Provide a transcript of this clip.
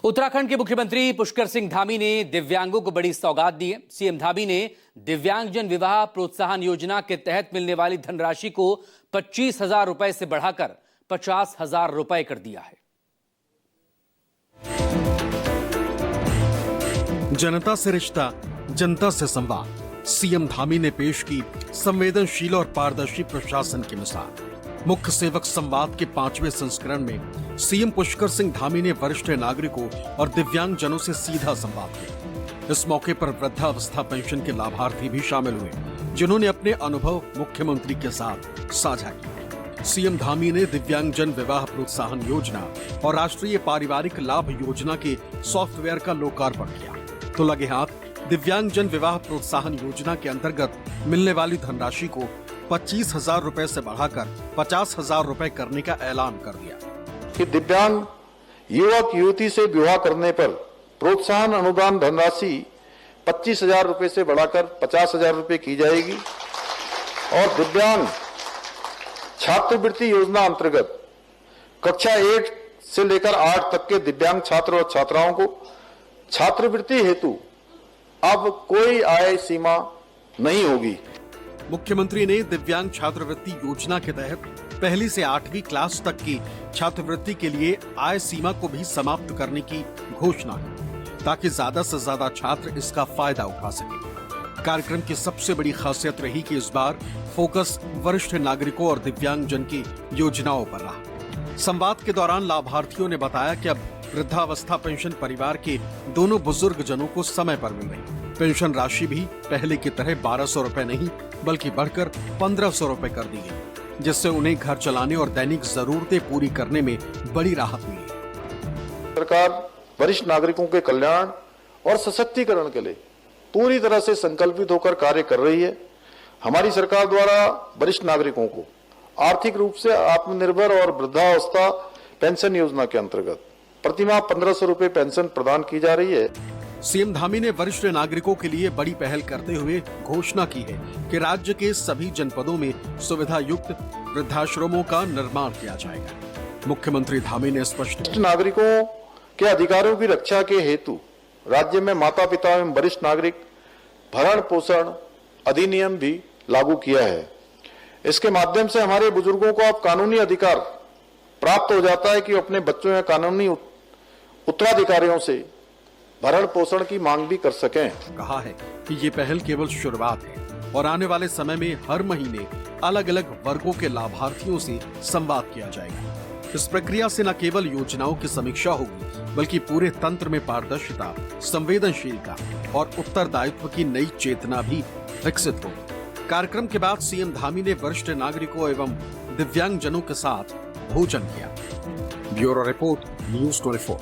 उत्तराखंड के मुख्यमंत्री पुष्कर सिंह धामी ने दिव्यांगों को बड़ी सौगात दी है। सीएम धामी ने दिव्यांगजन विवाह प्रोत्साहन योजना के तहत मिलने वाली धनराशि को 25,000 रुपए से बढ़ाकर 50,000 रुपए कर दिया है। जनता से रिश्ता, जनता से संवाद। सीएम धामी ने पेश की संवेदनशील और पारदर्शी प्रशासन की मिसाल। मुख्य सेवक संवाद के 5वें संस्करण में सीएम पुष्कर सिंह धामी ने वरिष्ठ नागरिकों और दिव्यांगजनों से सीधा संवाद किया। इस मौके पर वृद्धावस्था पेंशन के लाभार्थी भी शामिल हुए, जिन्होंने अपने अनुभव मुख्यमंत्री के साथ साझा किए। सीएम धामी ने दिव्यांगजन विवाह प्रोत्साहन योजना और राष्ट्रीय पारिवारिक लाभ योजना के सॉफ्टवेयर का लोकार्पण किया, तो लगे हाथ दिव्यांगजन विवाह प्रोत्साहन योजना के अंतर्गत मिलने वाली धनराशि को 25,000 रुपए से बढ़ाकर 50,000 रुपए करने का ऐलान कर दिया कि दिव्यांग युवक युवती से विवाह करने पर प्रोत्साहन अनुदान धनराशि 25,000 रुपए से बढ़ाकर 50,000 रुपए की जाएगी और दिव्यांग छात्रवृत्ति योजना अंतर्गत कक्षा 1 से लेकर 8 तक के दिव्यांग छात्र और छात्राओं को छात्रवृत्ति हेतु अब कोई आय सीमा नहीं होगी। मुख्यमंत्री ने दिव्यांग छात्रवृत्ति योजना के तहत पहली से 8वीं क्लास तक की छात्रवृत्ति के लिए आय सीमा को भी समाप्त करने की घोषणा की, ताकि ज्यादा से ज्यादा छात्र इसका फायदा उठा सके। कार्यक्रम की सबसे बड़ी खासियत रही कि इस बार फोकस वरिष्ठ नागरिकों और दिव्यांगजन की योजनाओं पर रहा। संवाद के दौरान लाभार्थियों ने बताया कि अब वृद्धावस्था पेंशन परिवार के दोनों बुजुर्ग जनों को समय पर मिल रही। पेंशन राशि भी पहले की तरह 1,200 रुपए नहीं बल्कि बढ़कर 1,500 रुपए कर दी गई, जिससे उन्हें घर चलाने और दैनिक जरूरतें पूरी करने में बड़ी राहत मिली। सरकार वरिष्ठ नागरिकों के कल्याण और सशक्तिकरण के लिए पूरी तरह से संकल्पित होकर कार्य कर रही है। हमारी सरकार द्वारा वरिष्ठ नागरिकों को आर्थिक रूप से आत्मनिर्भर और वृद्धावस्था पेंशन योजना के अंतर्गत प्रतिमाह 1,500 रुपए पेंशन प्रदान की जा रही है। सीएम धामी ने वरिष्ठ नागरिकों के लिए बड़ी पहल करते हुए घोषणा की है कि राज्य के सभी जनपदों में सुविधा युक्त वृद्धाश्रमों का निर्माण किया जाएगा। मुख्यमंत्री धामी ने स्पष्ट नागरिकों के अधिकारों की रक्षा के हेतु राज्य में माता पिता एवं वरिष्ठ नागरिक भरण पोषण अधिनियम भी लागू किया है। इसके माध्यम से हमारे बुजुर्गों को अब कानूनी अधिकार प्राप्त हो जाता है कि वो अपने बच्चों या कानूनी उत्तराधिकारियों से भरण पोषण की मांग भी कर सकें। कहा है कि ये पहल केवल शुरुआत है और आने वाले समय में हर महीने अलग अलग वर्गों के लाभार्थियों से संवाद किया जाएगा। इस प्रक्रिया से न केवल योजनाओं की समीक्षा होगी बल्कि पूरे तंत्र में पारदर्शिता, संवेदनशीलता और उत्तरदायित्व की नई चेतना भी विकसित होगी। कार्यक्रम के बाद सीएम धामी ने वरिष्ठ नागरिकों एवं दिव्यांगजनों के साथ भोजन किया। Bureau report, news 24।